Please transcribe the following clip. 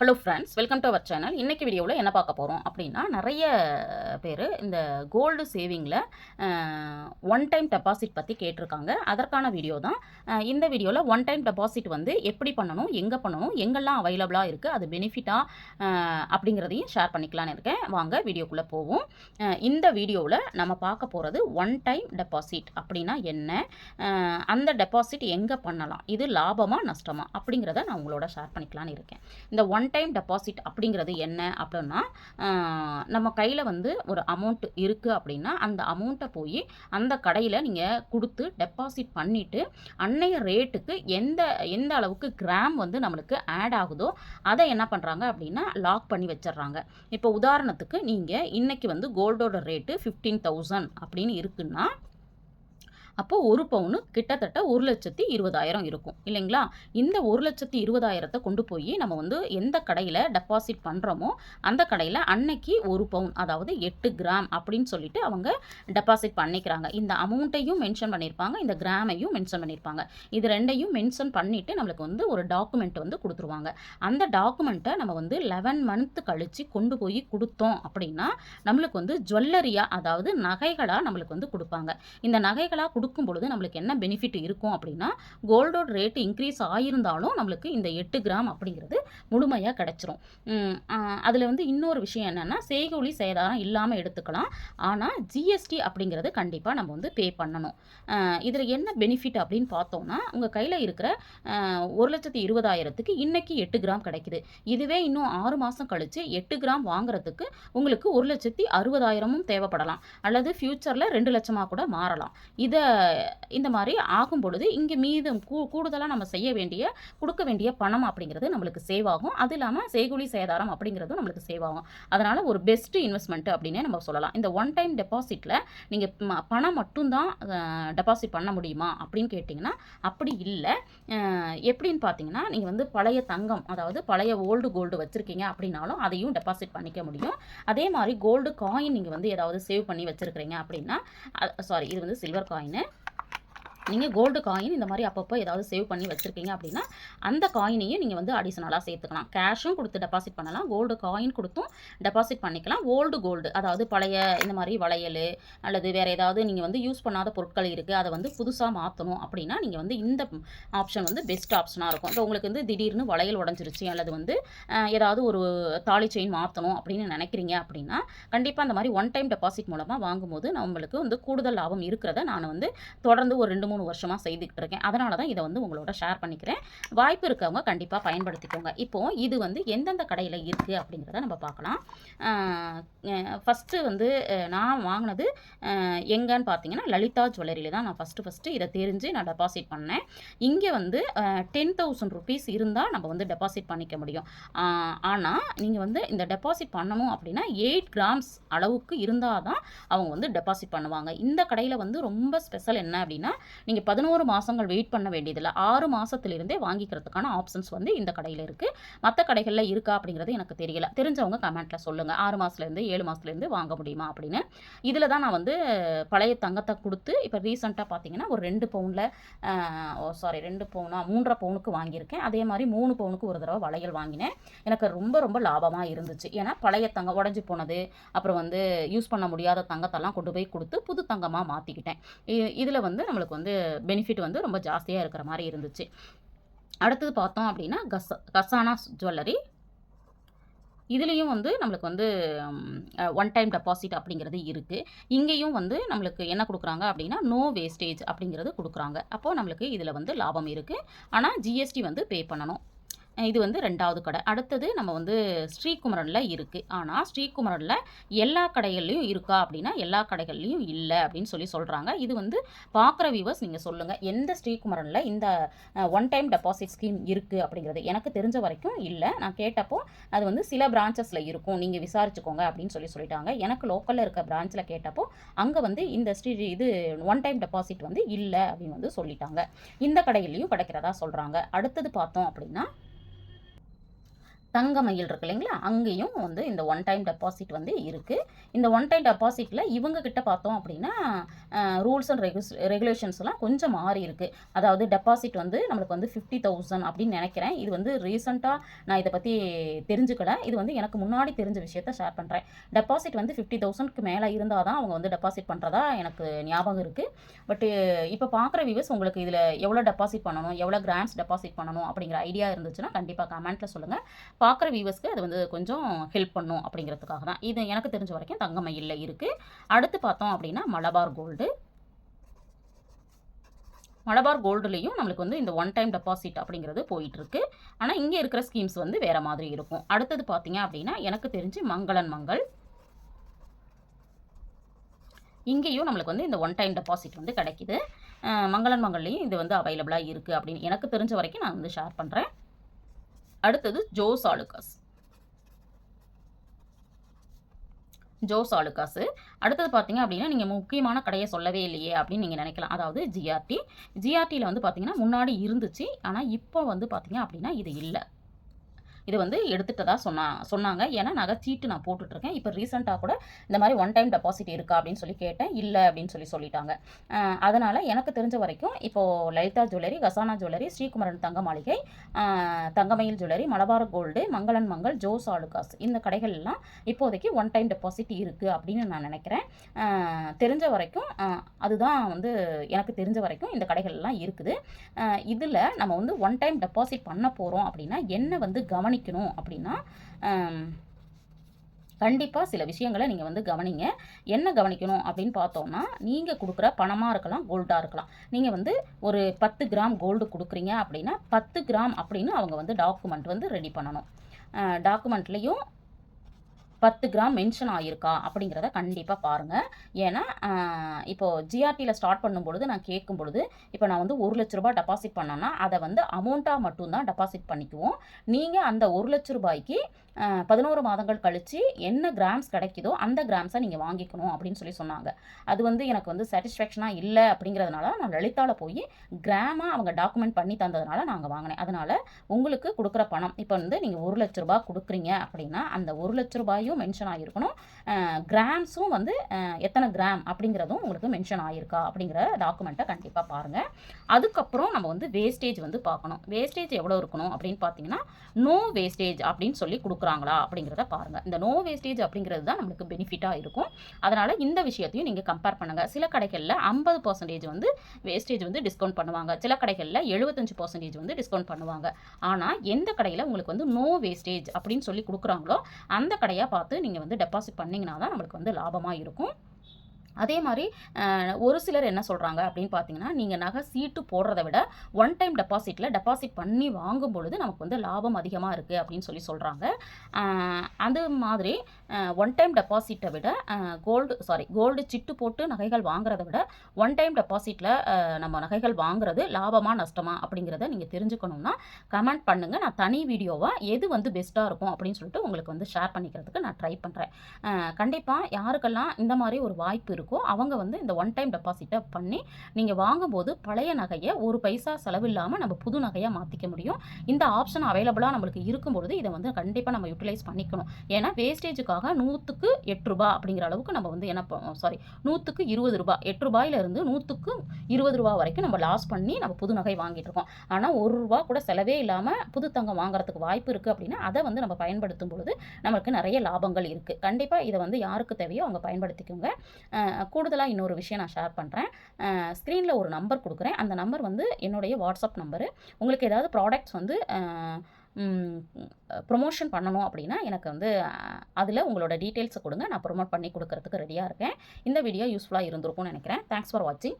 Hello friends, welcome to our channel. இன்றைக்கி வீடியோவில் என்ன பார்க்க போகிறோம் அப்படின்னா, நிறைய பேர் இந்த கோல்டு சேவிங்கில் ஒன் டைம் டெபாசிட் பற்றி கேட்டிருக்காங்க. அதற்கான வீடியோ தான் இந்த வீடியோவில். ஒன் டைம் டெபாசிட் வந்து எப்படி பண்ணணும், எங்கே பண்ணணும், எங்கெல்லாம் அவைலபிளாக இருக்குது, அது பெனிஃபிட்டாக அப்படிங்கிறதையும் ஷேர் பண்ணிக்கலான்னு இருக்கேன். வாங்க வீடியோக்குள்ளே போவோம். இந்த வீடியோவில் நம்ம பார்க்க போகிறது ஒன் டைம் டெபாசிட் அப்படின்னா என்ன, அந்த டெபாசிட் எங்கே பண்ணலாம், இது லாபமாக நஷ்டமா அப்படிங்கிறத நான் உங்களோட ஷேர் பண்ணிக்கலான்னு இருக்கேன். இந்த ஒன் டைம் டெபாசிட் அப்படிங்கிறது என்ன அப்படின்னா, நம்ம கையில் வந்து ஒரு அமௌண்ட் இருக்குது அப்படின்னா அந்த அமௌண்ட்டை போய் அந்த கடையில் நீங்கள் கொடுத்து டெபாசிட் பண்ணிவிட்டு அன்னைய ரேட்டுக்கு எந்த எந்த அளவுக்கு கிராம் வந்து நம்மளுக்கு ஆட் ஆகுதோ அதை என்ன பண்ணுறாங்க அப்படின்னா லாக் பண்ணி வச்சிடுறாங்க. இப்போ உதாரணத்துக்கு நீங்கள் இன்றைக்கி வந்து கோல்டோட ரேட்டு 15,000 அப்படின்னு இருக்குன்னா, அப்போது ஒரு பவுனு கிட்டத்தட்ட 1,20,000 இருக்கும் இல்லைங்களா? இந்த 1,20,000 கொண்டு போய் நம்ம வந்து எந்த கடையில் டெபாசிட் பண்ணுறோமோ அந்த கடையில் அன்னைக்கு ஒரு பவுன், அதாவது 8 கிராம் அப்படின்னு சொல்லிட்டு அவங்க டெபாசிட் பண்ணிக்கிறாங்க. இந்த அமௌண்ட்டையும் மென்ஷன் பண்ணியிருப்பாங்க, இந்த கிராமையும் மென்ஷன் பண்ணியிருப்பாங்க. இது ரெண்டையும் மென்ஷன் பண்ணிவிட்டு நம்மளுக்கு வந்து ஒரு டாக்குமெண்ட் வந்து கொடுத்துருவாங்க. அந்த டாக்குமெண்ட்டை நம்ம வந்து 11 மந்த் கழித்து கொண்டு போய் கொடுத்தோம் அப்படின்னா நம்மளுக்கு வந்து ஜுவல்லரியாக, அதாவது நகைகளாக நம்மளுக்கு வந்து கொடுப்பாங்க. இந்த நகைகளாக கொடுக்கும் பொழுது நம்மளுக்கு என்ன பெனிஃபிட் இருக்கும் அப்படின்னா, கோல்டோட ரேட்டு இன்க்ரீஸ் ஆகியிருந்தாலும் நம்மளுக்கு இந்த 8 கிராம் அப்படிங்கிறது முழுமையாக கிடச்சிரும். அதில் வந்து இன்னொரு விஷயம் என்னென்னா, செய்கூலி சேதாரம் இல்லாமல் எடுத்துக்கலாம். ஆனால் ஜிஎஸ்டி அப்படிங்கிறது கண்டிப்பாக நம்ம வந்து பே பண்ணணும். இதில் என்ன பெனிஃபிட் அப்படின்னு பார்த்தோம்னா, உங்கள் கையில் இருக்கிற 1,20,000க்கு இன்றைக்கி 8 கிராம் கிடைக்குது. இதுவே இன்னும் 6 மாதம் கழித்து 8 கிராம் வாங்குறதுக்கு உங்களுக்கு 1,60,000ம் தேவைப்படலாம், அல்லது ஃப்யூச்சரில் 2 லட்சமாக கூட மாறலாம். இந்த மாதிரி ஆகும் பொழுது இங்கே மீதம் கூடுதலாக நம்ம கொடுக்க வேண்டிய பணம் அப்படிங்கிறது நம்மளுக்கு சேவ் ஆகும். அது இல்லாமல் செய்கூலி சேதாரம் அப்படிங்கிறதும் நம்மளுக்கு சேவ் ஆகும். அதனால் ஒரு பெஸ்ட் இன்வெஸ்ட்மெண்ட் அப்படின்னே நம்ம சொல்லலாம். இந்த ஒன் டைம் டெபாசிட்டில் நீங்கள் பணம் மட்டும்தான் டெபாசிட் பண்ண முடியுமா அப்படின்னு கேட்டிங்கன்னா அப்படி இல்லை. எப்படின்னு பார்த்தீங்கன்னா, நீங்கள் வந்து பழைய தங்கம், அதாவது பழைய ஓல்டு கோல்டு வச்சுருக்கீங்க அப்படின்னாலும் அதையும் டெபாசிட் பண்ணிக்க முடியும். அதே மாதிரி கோல்டு காயின் நீங்கள் வந்து ஏதாவது சேவ் பண்ணி வச்சுருக்கிறீங்க அப்படின்னா, இது வந்து சில்வர் காயின், நீங்கள் கோல்டு காயின் இந்த மாதிரி அப்பப்போ ஏதாவது சேவ் பண்ணி வச்சுருக்கீங்க அப்படின்னா அந்த காயினையும் நீங்கள் வந்து அடிஷனலாக சேர்த்துக்கலாம். கேஷும் கொடுத்து டெபாசிட் பண்ணலாம், கோல்டு காயின் கொடுத்தும் டெபாசிட் பண்ணிக்கலாம். கோல்டு அதாவது பழைய இந்த மாதிரி வளையல் அல்லது வேறு ஏதாவது நீங்கள் வந்து யூஸ் பண்ணாத பொருட்கள் இருக்குது, அதை வந்து புதுசாக மாற்றணும் அப்படின்னா நீங்கள் வந்து இந்த ஆப்ஷன் வந்து பெஸ்ட் ஆப்ஷனாக இருக்கும். இப்போ உங்களுக்கு வந்து திடீர்னு வளையல் உடஞ்சிருச்சு அல்லது வந்து ஏதாவது ஒரு தாலி செயின் மாற்றணும் அப்படின்னு நினைக்கிறீங்க அப்படின்னா கண்டிப்பாக அந்த மாதிரி ஒன் டைம் டெபாசிட் மூலமாக வாங்கும்போது நம்மளுக்கு வந்து கூடுதல் லாபம் இருக்கிறத நான் வந்து தொடர்ந்து ஒரு 2-3 வருஷமாக செய்துக்கிட்டு இருக்கேன். அதனால தான் இதை வந்து உங்களோட ஷேர் பண்ணிக்கிறேன். வாய்ப்பு இருக்கவங்க கண்டிப்பாக பயன்படுத்திக்கோங்க. இப்போது இது வந்து எந்தெந்த கடையில் இருக்குது அப்படிங்கிறத நம்ம பார்க்கலாம். ஃபஸ்ட்டு வந்து நான் வாங்கினது எங்கன்னு பார்த்தீங்கன்னா லலிதா ஜுவல்லரியில் தான் நான் ஃபஸ்ட்டு இதை தெரிஞ்சு நான் டெபாசிட் பண்ணேன். இங்கே வந்து 10,000 ருபீஸ் இருந்தால் நம்ம வந்து டெபாசிட் பண்ணிக்க முடியும். ஆனால் நீங்கள் வந்து இந்த டெபாசிட் பண்ணணும் அப்படின்னா 8 கிராம்ஸ் அளவுக்கு இருந்தால் தான் அவங்க வந்து டெபாசிட் பண்ணுவாங்க. இந்த கடையில் வந்து ரொம்ப ஸ்பெஷல் என்ன அப்படின்னா, நீங்கள் 11 மாதங்கள் வெயிட் பண்ண வேண்டியதில்லை, 6 மாதத்துலேருந்தே வாங்கிக்கிறதுக்கான ஆப்ஷன்ஸ் வந்து இந்த கடையில் இருக்குது. மற்ற கடைகளில் இருக்கா அப்படிங்கிறது எனக்கு தெரியல. தெரிஞ்சவங்க கமெண்ட்டில் சொல்லுங்கள், 6 மாதத்துலேருந்து 7 மாதத்துலேருந்து வாங்க முடியுமா அப்படின்னு. இதில் தான் நான் வந்து பழைய தங்கத்தை கொடுத்து இப்போ ரீசெண்டாக பார்த்தீங்கன்னா ஒரு 2 பவுனில் 2 பவுனா 3.5 பவுனுக்கு வாங்கியிருக்கேன். அதே மாதிரி 3 பவுனுக்கு ஒரு தடவை வளையல் வாங்கினேன். எனக்கு ரொம்ப லாபமாக இருந்துச்சு. ஏன்னா பழைய தங்கம் உடஞ்சி போனது, அப்புறம் வந்து யூஸ் பண்ண முடியாத தங்கத்தெல்லாம் கொண்டு போய் கொடுத்து புது தங்கமாக மாற்றிக்கிட்டேன். இதில் வந்து நம்மளுக்கு வந்து பெனிஃபிட் வந்து ரொம்ப ஜாஸ்தியாக இருக்கிற மாதிரி இருந்துச்சு. அடுத்தது பார்த்தோம் அப்படின்னா கசானா ஜுவல்லரி. இதுலேயும் வந்து நம்மளுக்கு வந்து ஒன் டைம் டெபாசிட் அப்படிங்கிறது இருக்குது. இங்கேயும் வந்து நம்மளுக்கு என்ன கொடுக்குறாங்க அப்படின்னா நோ வேஸ்டேஜ் அப்படிங்கிறது கொடுக்குறாங்க. அப்போது நம்மளுக்கு இதில் வந்து லாபம் இருக்குது. ஆனால் ஜிஎஸ்டி வந்து பே பண்ணணும். இது வந்து 2வது கடை. அடுத்தது நம்ம வந்து ஸ்ரீகுமரனில் இருக்குது. ஆனால் ஸ்ரீகுமரனில் எல்லா கடைகள்லையும் இருக்கா அப்படின்னா எல்லா கடைகள்லையும் இல்லை அப்படின்னு சொல்கிறாங்க. இது வந்து பார்க்குற வியூவர்ஸ் நீங்கள் சொல்லுங்கள், எந்த ஸ்ரீகுமரனில் இந்த ஒன் டைம் டெபாசிட் ஸ்கீம் இருக்குது அப்படிங்கிறது. எனக்கு தெரிஞ்ச வரைக்கும் இல்லை. நான் கேட்டப்போ அது வந்து சில பிரான்ச்சஸில் இருக்கும், நீங்கள் விசாரிச்சுக்கோங்க அப்படின்னு சொல்லிட்டாங்க. எனக்கு லோக்கலில் இருக்க பிரான்ச்சில் கேட்டப்போ அங்கே வந்து இந்த இது ஒன் டைம் டெபாசிட் வந்து இல்லை அப்படின்னு வந்து சொல்லிட்டாங்க. இந்த கடைகள்லையும் கிடைக்கிறதா சொல்கிறாங்க. அடுத்தது பார்த்தோம் அப்படின்னா தங்கமயில் இருக்கு இல்லைங்களா, அங்கேயும் வந்து இந்த ஒன் டைம் டெபாசிட் வந்து இருக்குது. இந்த ஒன் டைம் டெபாசிட்டில் இவங்க கிட்ட பார்த்தோம் அப்படின்னா ரூல்ஸ் அண்ட் ரெகுலேஷன்ஸ்லாம் கொஞ்சம் மாறி இருக்குது. அதாவது டெபாசிட் வந்து நம்மளுக்கு வந்து 50,000 அப்படின்னு நினைக்கிறேன். இது வந்து ரீசெண்டாக நான் இதை பற்றி தெரிஞ்சுக்கல. இது வந்து எனக்கு முன்னாடி தெரிஞ்ச விஷயத்த ஷேர் பண்ணுறேன். டெபாசிட் வந்து 50,000க்கு மேலே இருந்தால் தான் அவங்க வந்து டெபாசிட் பண்ணுறதா எனக்கு ஞாபகம் இருக்குது. பட்டு இப்போ பார்க்குற வியூவர்ஸ் உங்களுக்கு இதில் எவ்வளோ டெபாசிட் பண்ணணும், எவ்வளோ கிராம்ஸ் டெபாசிட் பண்ணணும் அப்படிங்கிற ஐடியா இருந்துச்சுன்னா கண்டிப்பாக கமெண்ட்டில் சொல்லுங்கள். பார்க்குற வியூவர்ஸ்க்கு அது வந்து கொஞ்சம் ஹெல்ப் பண்ணும் அப்படிங்கிறதுக்காக தான். இது எனக்கு தெரிஞ்ச வரைக்கும் தங்கமயில்ல இருக்குது. அடுத்து பார்த்தோம் அப்படின்னா மலபார் கோல்டு. மலபார் கோல்டுலேயும் நம்மளுக்கு வந்து இந்த ஒன் டைம் டெபாசிட் அப்படிங்கிறது போயிட்டுருக்கு. ஆனால் இங்கே இருக்கிற ஸ்கீம்ஸ் வந்து வேறு மாதிரி இருக்கும். அடுத்தது பார்த்தீங்க அப்படின்னா எனக்கு தெரிஞ்சு மங்களன் மங்கள். இங்கேயும் நம்மளுக்கு வந்து இந்த ஒன் டைம் டெபாசிட் வந்து கிடைக்கிது. மங்களன் மங்கள்லேயும் இது வந்து அவைலபிளாக இருக்குது அப்படின்னு எனக்கு தெரிஞ்ச வரைக்கும் நான் வந்து ஷேர் பண்ணுறேன். அடுத்தது ஜோஸ் ஆலுகாஸ். அடுத்தது பார்த்தீங்க அப்படின்னா நீங்கள் முக்கியமான கடையை சொல்லவே இல்லையே அப்படின்னு நீங்கள் நினைக்கலாம். அதாவது ஜிஆர்டியில் வந்து பார்த்தீங்கன்னா முன்னாடி இருந்துச்சு. ஆனால் இப்போ வந்து பார்த்தீங்க அப்படின்னா இது இல்லை. இது வந்து எடுத்துட்டதா சொன்னாங்க. ஏன்னா நகைச்சீட்டு நான் போட்டுட்ருக்கேன். இப்போ ரீசெண்டாக கூட இந்த மாதிரி ஒன் டைம் டெபாசிட் இருக்கா அப்படின்னு சொல்லி கேட்டேன். இல்லை அப்படின்னு சொல்லிட்டாங்க. அதனால் எனக்கு தெரிஞ்ச வரைக்கும் இப்போது லலிதா ஜுவல்லரி, கசானா ஜுவல்லரி, ஸ்ரீகுமரன் தங்க மாளிகை, தங்கமயில் ஜுவல்லரி, மலபார் கோல்டு, மங்களன் மங்கள், ஜோஸ் ஆலுகாஸ் இந்த கடைகள்லாம் இப்போதைக்கு ஒன் டைம் டெபாசிட் இருக்குது அப்படின்னு நான் நினைக்கிறேன். தெரிஞ்ச வரைக்கும் அதுதான் வந்து எனக்கு தெரிஞ்ச வரைக்கும் இந்த கடைகள்லாம் இருக்குது. இதில் நம்ம வந்து ஒன் டைம் டெபாசிட் பண்ண போகிறோம் அப்படின்னா என்ன வந்து கவனிக்கணும் அப்படின்னா கண்டிப்பாக சில விஷயங்களை நீங்கள் வந்து கவனிங்க. என்ன கவனிக்கணும் அப்படின்னு பார்த்தோம்னா நீங்கள் கொடுக்குற பணமாக இருக்கலாம், கோல்டாக இருக்கலாம். நீங்கள் வந்து ஒரு 10 கிராம் கோல்டு கொடுக்குறீங்க அப்படின்னா 10 கிராம் அப்படின்னு அவங்க வந்து டாக்குமெண்ட் வந்து ரெடி பண்ணணும். டாக்குமெண்ட்லேயும் 10 கிராம் மென்ஷன் ஆகிருக்கா அப்படிங்கிறத கண்டிப்பாக பாருங்கள். ஏன்னா இப்போது ஜிஆர்டியில் ஸ்டார்ட் பண்ணும்பொழுது நான் கேட்கும் பொழுது இப்போ நான் வந்து 1 லட்ச ரூபாய் டெபாசிட் பண்ணேன்னா அதை வந்து அமௌண்ட்டாக மட்டும்தான் டெபாசிட் பண்ணிக்குவோம். நீங்கள் அந்த 1 லட்ச ரூபாய்க்கு 11 மாதங்கள் கழித்து என்ன கிராம்ஸ் கிடைக்குதோ அந்த கிராம்ஸை நீங்கள் வாங்கிக்கணும் அப்படின்னு சொன்னாங்க. அது வந்து எனக்கு வந்து சாட்டிஸ்ஃபேக்ஷனாக இல்லை அப்படிங்கிறதுனால நான் லலிதாவில் போய் கிராமாக அவங்க டாக்குமெண்ட் பண்ணி தந்ததுனால நாங்கள் வாங்கினேன். அதனால் உங்களுக்கு கொடுக்குற பணம் இப்போ வந்து நீங்கள் 1 லட்ச ரூபாய் கொடுக்குறீங்க அப்படின்னா அந்த 1 லட்ச ரூபாயும் மென்ஷன் ஆகிருக்கணும். கிராம்ஸும் வந்து எத்தனை கிராம் அப்படிங்கிறதும் உங்களுக்கு மென்ஷன் ஆகிருக்கா அப்படிங்கிற டாக்குமெண்ட்டை கண்டிப்பாக பாருங்கள். அதுக்கப்புறம் நம்ம வந்து வேஸ்டேஜ் வந்து பார்க்கணும். வேஸ்டேஜ் எவ்வளோ இருக்கணும் அப்படின்னு பார்த்தீங்கன்னா நோ வேஸ்டேஜ் அப்படின்னு சொல்லி கொடுக்குறாங்களா அப்படிங்கிறத பாருங்கள். இந்த நோ வேஸ்டேஜ் அப்படிங்கிறது தான் நம்மளுக்கு பெனிஃபிட்டாக இருக்கும். அதனால் இந்த விஷயத்தையும் நீங்கள் கம்பேர் பண்ணுங்கள். சில கடைகளில் 50% வந்து வேஸ்டேஜ் வந்து டிஸ்கவுண்ட் பண்ணுவாங்க. சில கடைகளில் 75% வந்து டிஸ்கவுண்ட் பண்ணுவாங்க. ஆனால் எந்த கடையில் உங்களுக்கு வந்து நோ வேஸ்டேஜ் அப்படின்னு சொல்லி கொடுக்குறாங்களோ அந்த கடையாக பார்த்து நீங்கள் வந்து டெபாசிட் பண்ணிங்கன்னா தான் நம்மளுக்கு வந்து லாபமாக இருக்கும். அதே மாதிரி ஒரு சிலர் என்ன சொல்கிறாங்க அப்படின்னு பார்த்தீங்கன்னா நீங்கள் நகை சீட்டு போடுறத விட ஒன் டைம் டெபாசிட் பண்ணி வாங்கும் பொழுது நமக்கு வந்து லாபம் அதிகமாக இருக்குது அப்படின்னு சொல்கிறாங்க. அது மாதிரி ஒன் டைம் டெபாசிட்டை விட கோல்டு சிட்டு போட்டு நகைகள் வாங்குறத விட ஒன் டைம் டெபாசிட்டில் நம்ம நகைகள் வாங்குறது லாபமா நஷ்டமா அப்படிங்கிறத நீங்கள் தெரிஞ்சுக்கணும்னா கமெண்ட் பண்ணுங்கள். நான் தனி வீடியோவாக எது வந்து பெஸ்ட்டாக இருக்கும் அப்படின்னு சொல்லிட்டு உங்களுக்கு வந்து ஷேர் பண்ணிக்கிறதுக்கு நான் ட்ரை பண்ணுறேன். கண்டிப்பாக யாருக்கெல்லாம் இந்த மாதிரி ஒரு வாய்ப்பு இருக்கும் அவங்க வந்து இந்த ஒன் டைம் டெபாசிட்டை பண்ணி நீங்கள் வாங்கும்போது பழைய நகையை ஒரு பைசா செலவில்லாமல் நம்ம புது நகையாக மாற்றிக்க முடியும். இந்த ஆப்ஷன் அவைலபிளாக நம்மளுக்கு இருக்கும்பொழுது இதை வந்து கண்டிப்பாக நம்ம யூட்டிலைஸ் பண்ணிக்கணும். ஏன்னா வேஸ்டேஜுக்காக 100க்கு 8 ரூபா அப்படிங்கிற அளவுக்கு நம்ம வந்து 100க்கு 20 ரூபா, 8 ரூபாயிலிருந்து 100க்கு 20 ரூபா வரைக்கும் நம்ம லாஸ் பண்ணி நம்ம புது நகை வாங்கிட்டு இருக்கோம். ஆனால் 1 ரூபா கூட செலவே இல்லாமல் புது தங்கம் வாங்குறதுக்கு வாய்ப்பு இருக்குது அப்படின்னா அதை வந்து நம்ம பயன்படுத்தும் பொழுது நமக்கு நிறைய லாபங்கள் இருக்குது. கண்டிப்பாக இதை வந்து யாருக்கு தேவையோ அவங்க பயன்படுத்திக்கோங்க. கூடுதலாக இன்னொரு விஷயம் நான் ஷேர் பண்ணுறேன். ஸ்க்ரீனில் ஒரு நம்பர் கொடுக்குறேன். அந்த நம்பர் வந்து என்னுடைய வாட்ஸ்அப் நம்பரு. உங்களுக்கு ஏதாவது ப்ராடக்ட்ஸ் வந்து ப்ரொமோஷன் பண்ணணும் அப்படின்னா எனக்கு வந்து அதில் உங்களோட டீட்டெயில்ஸை கொடுங்க. நான் ப்ரொமோட் பண்ணி கொடுக்கறதுக்கு ரெடியாக இருக்கேன். இந்த வீடியோ யூஸ்ஃபுல்லாக இருந்திருக்கும்னு நினைக்கிறேன். தேங்க்ஸ் ஃபார் வாட்சிங்.